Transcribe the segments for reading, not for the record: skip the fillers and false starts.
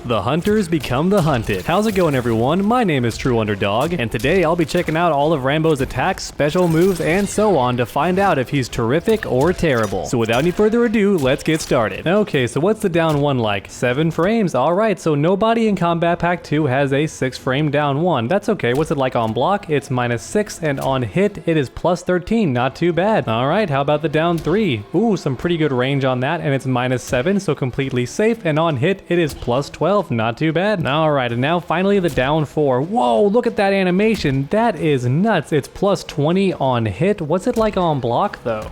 The hunters become the hunted. How's it going, everyone? My name is True Underdog, and today I'll be checking out all of Rambo's attacks, special moves, and so on to find out if he's terrific or terrible. So without any further ado, let's get started. Okay, so what's the down one like? 7 frames. Alright, so nobody in Combat Pack 2 has a 6 frame down one. That's okay. What's it like on block? It's -6, and on hit, it is +13. Not too bad. Alright, how about the down 3? Ooh, some pretty good range on that, and it's -7, so completely safe, and on hit, it is +12. Not too bad. Alright, and now finally the down 4. Whoa, look at that animation. That is nuts. It's +20 on hit. What's it like on block though?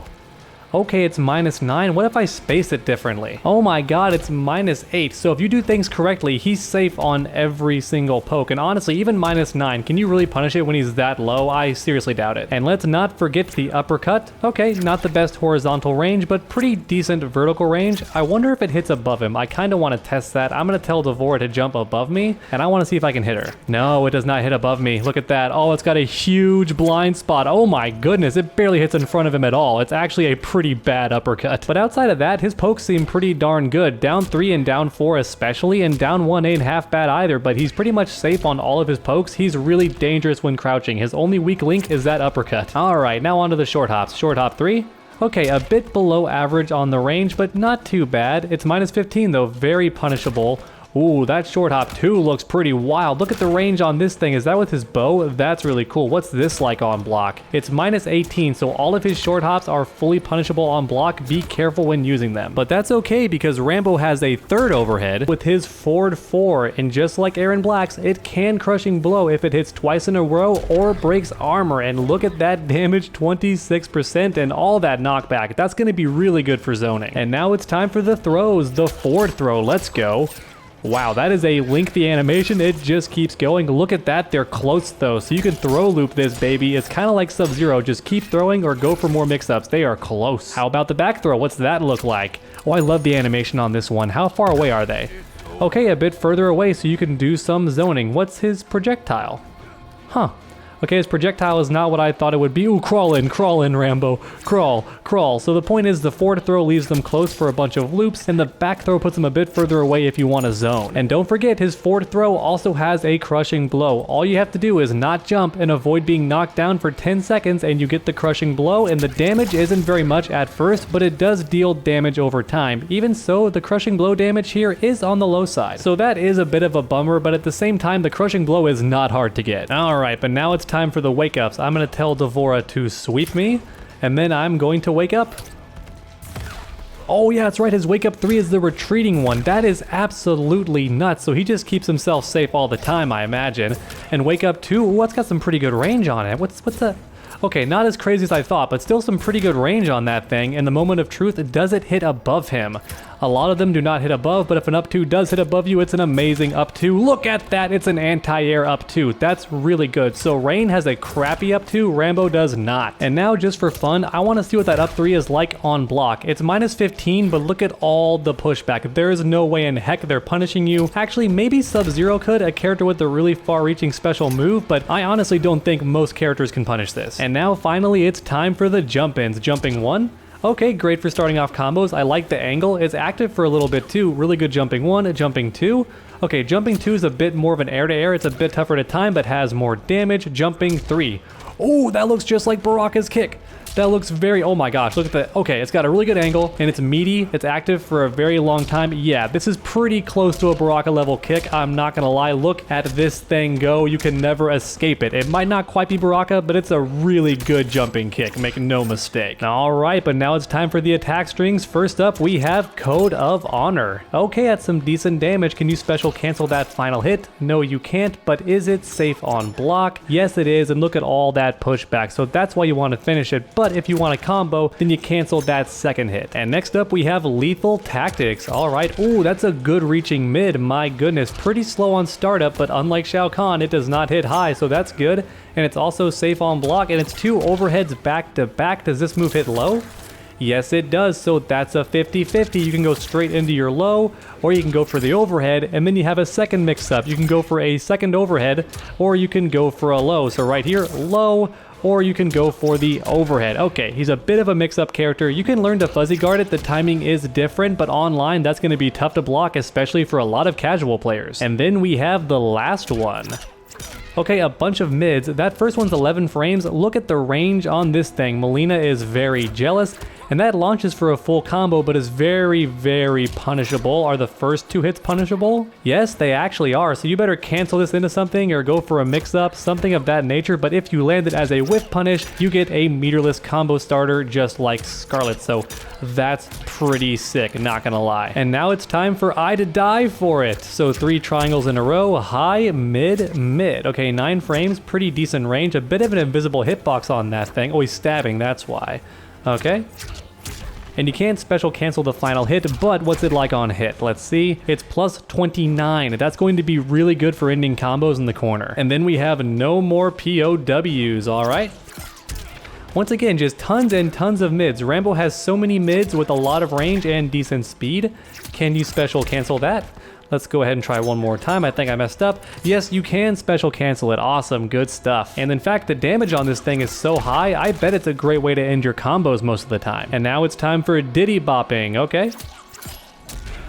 Okay, it's -9. What if I space it differently? Oh my god, it's -8. So if you do things correctly, he's safe on every single poke. And honestly, even -9, can you really punish it when he's that low? I seriously doubt it. And let's not forget the uppercut. Okay, not the best horizontal range, but pretty decent vertical range. I wonder if it hits above him. I kind of want to test that. I'm going to tell Devora to jump above me, and I want to see if I can hit her. No, it does not hit above me. Look at that. Oh, it's got a huge blind spot. Oh my goodness, it barely hits in front of him at all. It's actually a pretty bad uppercut. But outside of that, his pokes seem pretty darn good. Down 3 and down 4 especially, and down 1 ain't half bad either, but he's pretty much safe on all of his pokes. He's really dangerous when crouching. His only weak link is that uppercut. Alright, now onto the short hops. Short hop 3. Okay, a bit below average on the range, but not too bad. It's -15 though, very punishable. Ooh, that short hop 2 looks pretty wild. Look at the range on this thing. Is that with his bow? That's really cool. What's this like on block? It's -18, so all of his short hops are fully punishable on block. Be careful when using them. But that's okay because Rambo has a third overhead with his forward 4, and just like Aaron Black's, it can crushing blow if it hits twice in a row or breaks armor. And look at that damage, 26% and all that knockback. That's going to be really good for zoning. And now it's time for the throws. The forward throw. Let's go. Wow, that is a lengthy animation. It just keeps going. Look at that. They're close though, so you can throw loop this baby. It's kind of like Sub-Zero. Just keep throwing or go for more mix-ups. They are close. How about the back throw? What's that look like? Oh, I love the animation on this one. How far away are they? Okay, a bit further away so you can do some zoning. What's his projectile? Huh. Okay, his projectile is not what I thought it would be. Ooh, crawl in, Rambo. Crawl, crawl. So the point is the forward throw leaves them close for a bunch of loops, and the back throw puts them a bit further away if you want to zone. And don't forget, his forward throw also has a crushing blow. All you have to do is not jump and avoid being knocked down for 10 seconds, and you get the crushing blow, and the damage isn't very much at first, but it does deal damage over time. Even so, the crushing blow damage here is on the low side. So that is a bit of a bummer, but at the same time, the crushing blow is not hard to get. Alright, but now it's time for the wake ups. I'm going to tell Devora to sweep me, and then I'm going to wake up. Oh yeah, that's right, his wake up 3 is the retreating one. That is absolutely nuts. So he just keeps himself safe all the time, I imagine. And wake up 2, ooh, that's got some pretty good range on it. What's the... Okay, not as crazy as I thought, but still some pretty good range on that thing. In the moment of truth, does it hit above him? A lot of them do not hit above, but if an up 2 does hit above you, it's an amazing up 2. Look at that, it's an anti-air up 2. That's really good. So Rain has a crappy up 2, Rambo does not. And now just for fun, I want to see what that up 3 is like on block. It's -15, but look at all the pushback. There is no way in heck they're punishing you. Actually, maybe Sub-Zero could, a character with a really far-reaching special move, but I honestly don't think most characters can punish this. And now finally it's time for the jump-ins. Jumping 1. Okay, great for starting off combos. I like the angle. It's active for a little bit too. Really good jumping 1, jumping 2. Okay, jumping 2 is a bit more of an air-to-air. It's a bit tougher to time, but has more damage. Jumping 3. Oh, that looks just like Baraka's kick. That looks very, oh my gosh, look at that. Okay, it's got a really good angle, and it's meaty. It's active for a very long time. Yeah, this is pretty close to a Baraka level kick. I'm not gonna lie, look at this thing go. You can never escape it. It might not quite be Baraka, but it's a really good jumping kick, make no mistake. All right, but now it's time for the attack strings. First up, we have Code of Honor. Okay, that's some decent damage. Can you special cancel that final hit? No, you can't, but is it safe on block? Yes, it is, and look at all that pushback. So that's why you want to finish it, but if you want a combo, then you cancel that second hit. And next up, we have Lethal Tactics. All right, ooh, that's a good reaching mid. My goodness, pretty slow on startup, but unlike Shao Kahn, it does not hit high, so that's good. And it's also safe on block, and it's 2 overheads back to back. Does this move hit low? Yes, it does. So that's a 50-50. You can go straight into your low, or you can go for the overhead, and then you have a second mix-up. You can go for a second overhead, or you can go for a low. So right here, low, or you can go for the overhead. Okay, he's a bit of a mix-up character. You can learn to fuzzy guard it. The timing is different, but online that's going to be tough to block, especially for a lot of casual players. And then we have the last one. Okay, a bunch of mids. That first one's 11 frames. Look at the range on this thing. Melina is very jealous, and that launches for a full combo, but is very, very punishable. Are the first 2 hits punishable? Yes, they actually are, so you better cancel this into something or go for a mix-up, something of that nature, but if you land it as a whiff punish, you get a meterless combo starter just like Scarlet, so that's pretty sick, not gonna lie. And now it's time for I to die for it. So 3 triangles in a row, high, mid, mid. Okay, 9 frames, pretty decent range, a bit of an invisible hitbox on that thing. Oh, he's stabbing, that's why. Okay. And you can't special cancel the final hit, but what's it like on hit? Let's see. It's plus 29. That's going to be really good for ending combos in the corner. And then we have no more POWs, all right? Once again, just tons and tons of mids. Rambo has so many mids with a lot of range and decent speed. Can you special cancel that? Let's go ahead and try one more time. I think I messed up. Yes, you can special cancel it. Awesome, good stuff. And in fact, the damage on this thing is so high, I bet it's a great way to end your combos most of the time. And now it's time for Diddy bopping, okay?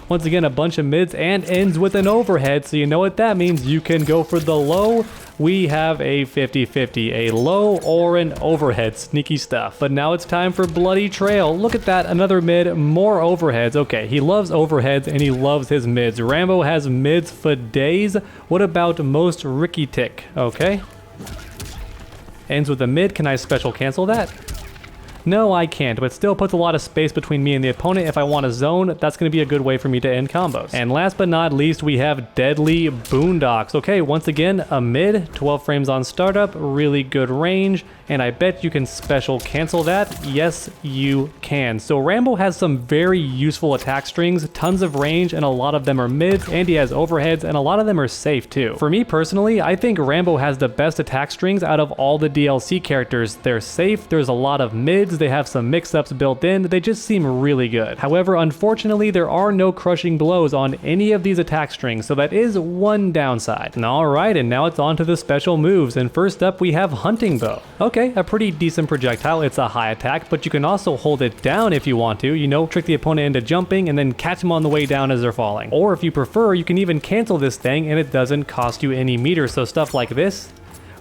Once again, a bunch of mids and ends with an overhead, so you know what that means. You can go for the low. We have a 50-50, a low or an overhead, sneaky stuff. But now it's time for Bloody Trail. Look at that, another mid, more overheads. Okay, he loves overheads and he loves his mids. Rambo has mids for days. What about most Ricky Tick? Okay. Ends with a mid, can I special cancel that? No, I can't, but still puts a lot of space between me and the opponent. If I want a zone, that's going to be a good way for me to end combos. And last but not least, we have Deadly Boondocks. Okay, once again, a mid, 12 frames on startup, really good range, and I bet you can special cancel that. Yes, you can. So Rambo has some very useful attack strings, tons of range, and a lot of them are mids, and he has overheads, and a lot of them are safe too. For me personally, I think Rambo has the best attack strings out of all the DLC characters. They're safe, there's a lot of mids, they have some mix-ups built in, they just seem really good. However, unfortunately, there are no crushing blows on any of these attack strings, so that is one downside. Alright, and now it's on to the special moves, and first up we have Hunting Bow. Okay, a pretty decent projectile, it's a high attack, but you can also hold it down if you want to, you know, trick the opponent into jumping and then catch them on the way down as they're falling. Or if you prefer, you can even cancel this thing and it doesn't cost you any meters, so stuff like this,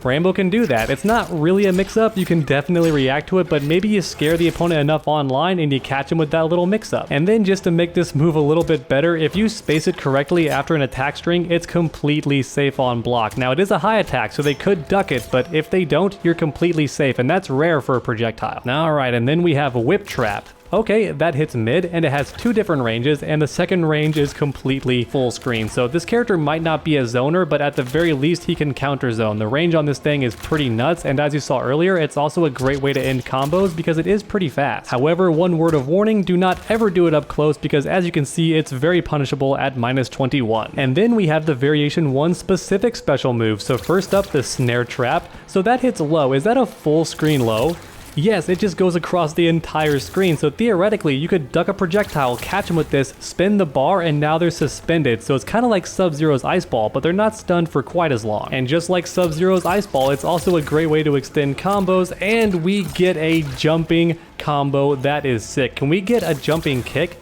Rambo can do that. It's not really a mix-up, you can definitely react to it, but maybe you scare the opponent enough online and you catch him with that little mix-up. And then just to make this move a little bit better, if you space it correctly after an attack string, it's completely safe on block. Now it is a high attack, so they could duck it, but if they don't, you're completely safe, and that's rare for a projectile. Alright, and then we have Whip Trap. Okay, that hits mid, and it has 2 different ranges, and the second range is completely full screen. So this character might not be a zoner, but at the very least he can counter zone. The range on this thing is pretty nuts, and as you saw earlier, it's also a great way to end combos because it is pretty fast. However, one word of warning, do not ever do it up close because as you can see, it's very punishable at -21. And then we have the Variation 1 specific special move. So first up, the Snare Trap. So that hits low. Is that a full screen low? Yes, it just goes across the entire screen, so theoretically you could duck a projectile, catch them with this, spin the bar, and now they're suspended. So it's kind of like Sub-Zero's Ice Ball, but they're not stunned for quite as long. And just like Sub-Zero's Ice Ball, it's also a great way to extend combos, and we get a jumping combo. That is sick. Can we get a jumping kick?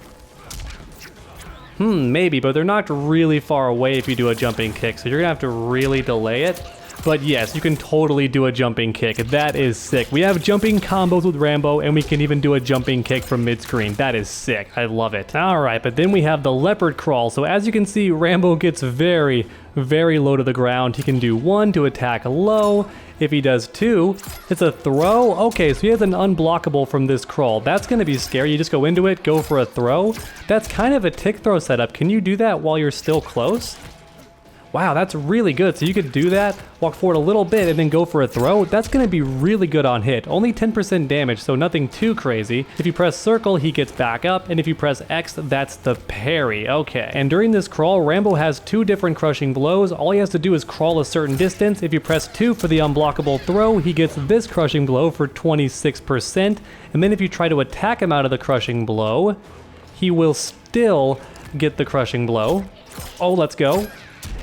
Maybe, but they're not really far away if you do a jumping kick, so you're gonna have to really delay it. But yes, you can totally do a jumping kick. That is sick. We have jumping combos with Rambo, and we can even do a jumping kick from mid-screen. That is sick. I love it. Alright, but then we have the Leopard Crawl. So as you can see, Rambo gets very, very low to the ground. He can do 1 to attack low. If he does 2, it's a throw. Okay, so he has an unblockable from this crawl. That's going to be scary. You just go into it, go for a throw. That's kind of a tick throw setup. Can you do that while you're still close? Wow, that's really good. So you could do that, walk forward a little bit, and then go for a throw. That's going to be really good on hit. Only 10% damage, so nothing too crazy. If you press circle, he gets back up, and if you press X, that's the parry. Okay. And during this crawl, Rambo has 2 different crushing blows. All he has to do is crawl a certain distance. If you press 2 for the unblockable throw, he gets this crushing blow for 26%. And then if you try to attack him out of the crushing blow, he will still get the crushing blow. Oh, let's go.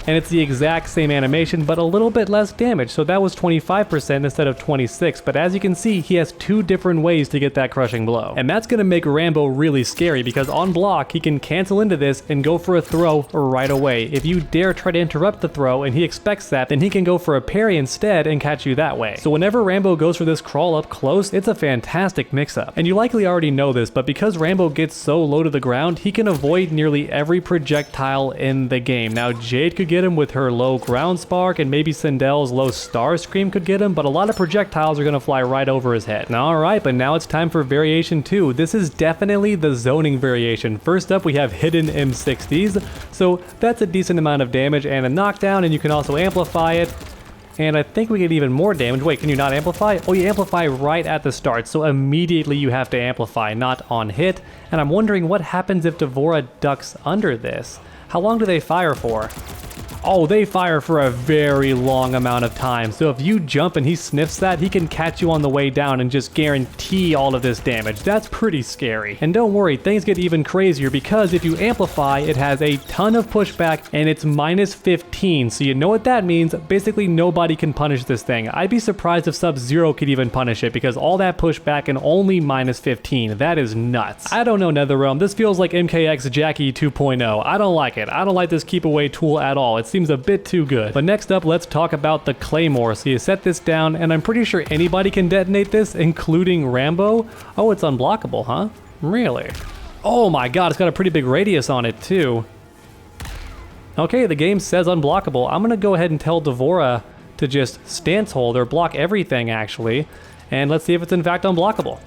and it's the exact same animation but a little bit less damage. So that was 25% instead of 26, but as you can see, he has two different ways to get that crushing blow. And that's gonna make Rambo really scary because on block, he can cancel into this and go for a throw right away. If you dare try to interrupt the throw and he expects that, then he can go for a parry instead and catch you that way. So whenever Rambo goes for this crawl up close, it's a fantastic mix-up. And you likely already know this, but because Rambo gets so low to the ground, he can avoid nearly every projectile in the game. Now Jade could get him with her low ground spark, and maybe Sindel's low star scream could get him, but a lot of projectiles are gonna fly right over his head. Now, alright, but now it's time for variation 2. This is definitely the zoning variation. First up, we have hidden M60s. So that's a decent amount of damage and a knockdown, and you can also amplify it. And I think we get even more damage. Wait, can you not amplify? Oh, you amplify right at the start, so immediately you have to amplify, not on hit. And I'm wondering what happens if D'Vorah ducks under this. How long do they fire for? Oh, they fire for a very long amount of time. So if you jump and he sniffs that, he can catch you on the way down and just guarantee all of this damage. That's pretty scary. And don't worry, things get even crazier because if you amplify, it has a ton of pushback and it's minus 15. So you know what that means. Basically, nobody can punish this thing. I'd be surprised if Sub-Zero could even punish it because all that pushback and only minus 15. That is nuts. I don't know, NetherRealm. This feels like MKX Jackie 2.0. I don't like it. I don't like this keep away tool at all. It seems a bit too good. But next up, let's talk about the Claymore. So you set this down, and I'm pretty sure anybody can detonate this, including Rambo. Oh, it's unblockable, huh? Really? Oh my god, it's got a pretty big radius on it, too. Okay, the game says unblockable. I'm gonna go ahead and tell D'Vorah to just stance hold, or block everything, actually. And let's see if it's in fact unblockable.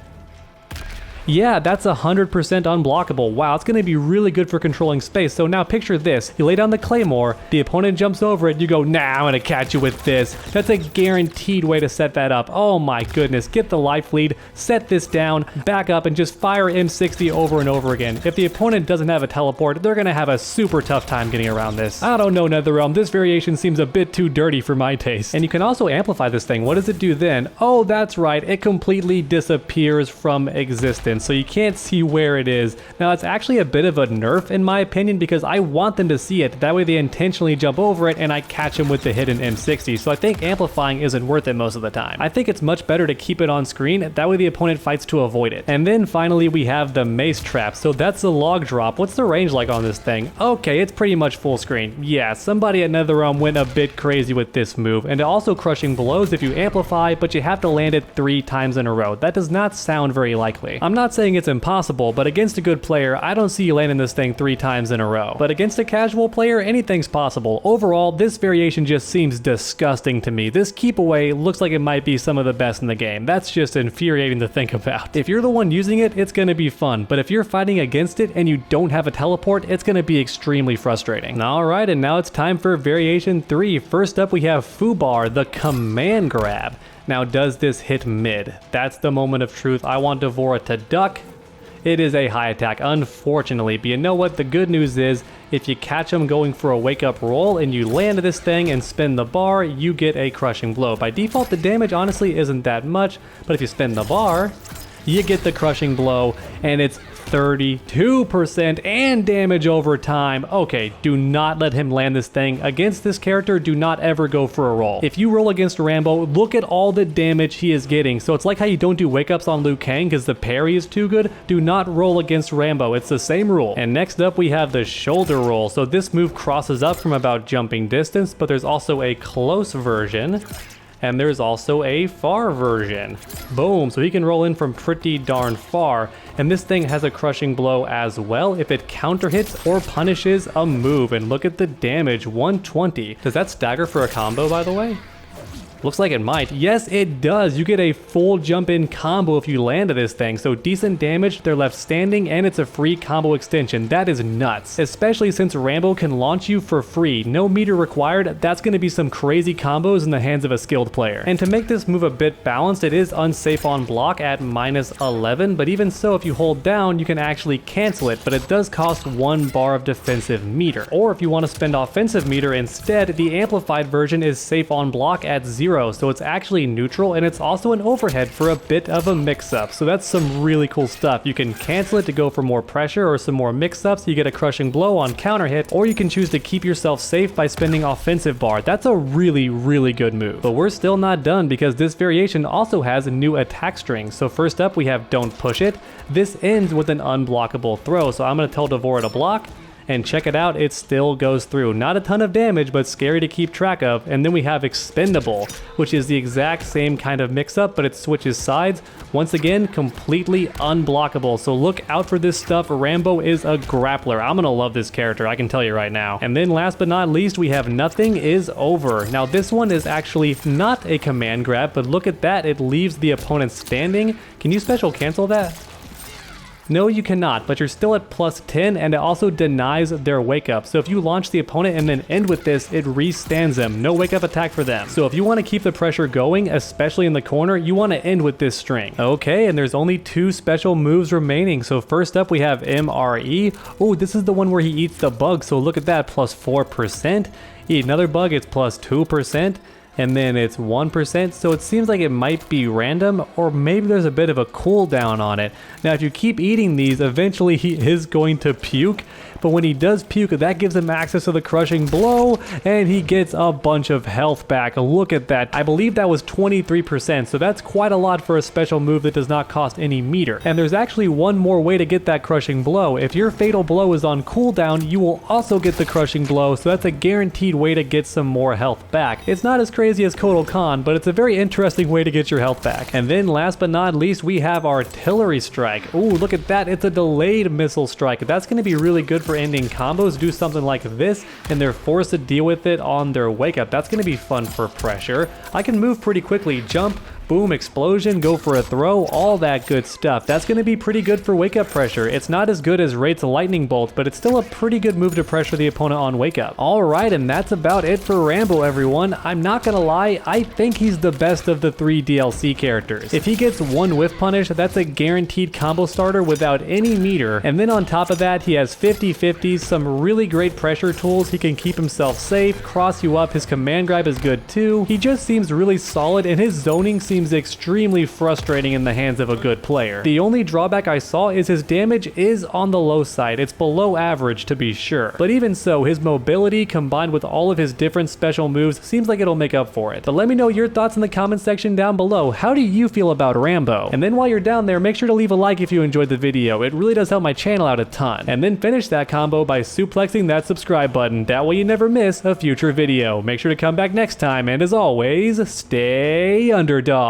Yeah, that's 100% unblockable. Wow, it's going to be really good for controlling space. So now picture this. You lay down the Claymore, the opponent jumps over it, you go, nah, I'm going to catch you with this. That's a guaranteed way to set that up. Oh my goodness, get the life lead, set this down, back up, and just fire M60 over and over again. If the opponent doesn't have a teleport, they're going to have a super tough time getting around this. I don't know, NetherRealm, this variation seems a bit too dirty for my taste. And you can also amplify this thing. What does it do then? Oh, that's right, it completely disappears from existence. So you can't see where it is. Now it's actually a bit of a nerf in my opinion because I want them to see it. That way they intentionally jump over it and I catch them with the hidden M60. So I think amplifying isn't worth it most of the time. I think it's much better to keep it on screen. That way the opponent fights to avoid it. And then finally we have the mace trap. So that's the log drop. What's the range like on this thing? Okay, it's pretty much full screen. Yeah, somebody at NetherRealm went a bit crazy with this move. And also crushing blows if you amplify, but you have to land it 3 times in a row. That does not sound very likely. I'm not saying it's impossible, but against a good player, I don't see you landing this thing 3 times in a row. But against a casual player, anything's possible. Overall, this variation just seems disgusting to me. This keep away looks like it might be some of the best in the game. That's just infuriating to think about. If you're the one using it, it's gonna be fun, but if you're fighting against it and you don't have a teleport, it's gonna be extremely frustrating. Alright, and now it's time for variation 3. First up, we have Fubar, the command grab. Now, does this hit mid? That's the moment of truth. I want D'Vorah to duck. It is a high attack, unfortunately, but you know what? The good news is, if you catch him going for a wake-up roll and you land this thing and spin the bar, you get a crushing blow. By default, the damage honestly isn't that much, but if you spin the bar, you get the crushing blow, and it's 32% and damage over time. Okay, do not let him land this thing. Against this character, do not ever go for a roll. If you roll against Rambo, look at all the damage he is getting. So it's like how you don't do wake-ups on Liu Kang because the parry is too good. Do not roll against Rambo. It's the same rule. And next up, we have the shoulder roll. So this move crosses up from about jumping distance, but there's also a close version. And there's also a far version. Boom, so he can roll in from pretty darn far. And this thing has a crushing blow as well if it counter hits or punishes a move. And look at the damage, 120. Does that stagger for a combo, by the way? Looks like it might. Yes, it does. You get a full jump in combo if you land this thing. So decent damage, they're left standing, and it's a free combo extension. That is nuts. Especially since Rambo can launch you for free. No meter required. That's going to be some crazy combos in the hands of a skilled player. And to make this move a bit balanced, it is unsafe on block at -11. But even so, if you hold down, you can actually cancel it. But it does cost 1 bar of defensive meter. Or if you want to spend offensive meter instead, the amplified version is safe on block at 0 throw, so it's actually neutral, and it's also an overhead for a bit of a mix-up. So that's some really cool stuff. You can cancel it to go for more pressure or some more mix-ups. You get a crushing blow on counter hit, or you can choose to keep yourself safe by spending offensive bar. That's a really good move. But we're still not done, because this variation also has new attack strings. So first up we have Don't Push It. This ends with an unblockable throw, so I'm going to tell Devora to block. And check it out, it still goes through. Not a ton of damage, but scary to keep track of. And then we have Expendable, which is the exact same kind of mix-up, but it switches sides. Once again, completely unblockable. So look out for this stuff. Rambo is a grappler. I'm gonna love this character, I can tell you right now. And then last but not least, we have Nothing Is Over. Now this one is actually not a command grab, but look at that, it leaves the opponent standing. Can you special cancel that? No, you cannot, but you're still at plus 10, and it also denies their wake up. So if you launch the opponent and then end with this, it re-stands them. No wake up attack for them. So if you want to keep the pressure going, especially in the corner, you want to end with this string. Okay, and there's only 2 special moves remaining. So first up we have MRE. Oh, this is the one where he eats the bug. So look at that, plus 4%. Eat another bug, it's plus 2%. And then it's 1%, so it seems like it might be random, or maybe there's a bit of a cooldown on it. Now if you keep eating these, eventually he is going to puke, but when he does puke, that gives him access to the crushing blow, and he gets a bunch of health back. Look at that. I believe that was 23%, so that's quite a lot for a special move that does not cost any meter. And there's actually one more way to get that crushing blow. If your fatal blow is on cooldown, you will also get the crushing blow, so that's a guaranteed way to get some more health back. It's not as crazy as Kotal Khan, but it's a very interesting way to get your health back. And then last but not least, we have Artillery Strike. Oh, look at that. It's a delayed missile strike. That's going to be really good for ending combos. Do something like this, and they're forced to deal with it on their wake up. That's going to be fun for pressure. I can move pretty quickly. Jump, boom, explosion, go for a throw, all that good stuff. That's going to be pretty good for wake up pressure. It's not as good as Wraith's Lightning Bolt, but it's still a pretty good move to pressure the opponent on wake up. Alright, and that's about it for Rambo, everyone. I'm not gonna lie, I think he's the best of the 3 DLC characters. If he gets 1 whiff punish, that's a guaranteed combo starter without any meter. And then on top of that, he has 50/50s, some really great pressure tools. He can keep himself safe, cross you up. His command grab is good too. He just seems really solid, and his zoning seems extremely frustrating in the hands of a good player. The only drawback I saw is his damage is on the low side. It's below average to be sure. But even so, his mobility combined with all of his different special moves seems like it'll make up for it. But let me know your thoughts in the comment section down below. How do you feel about Rambo? And then while you're down there, make sure to leave a like if you enjoyed the video. It really does help my channel out a ton. And then finish that combo by suplexing that subscribe button. That way you never miss a future video. Make sure to come back next time, and as always, stay underdogs.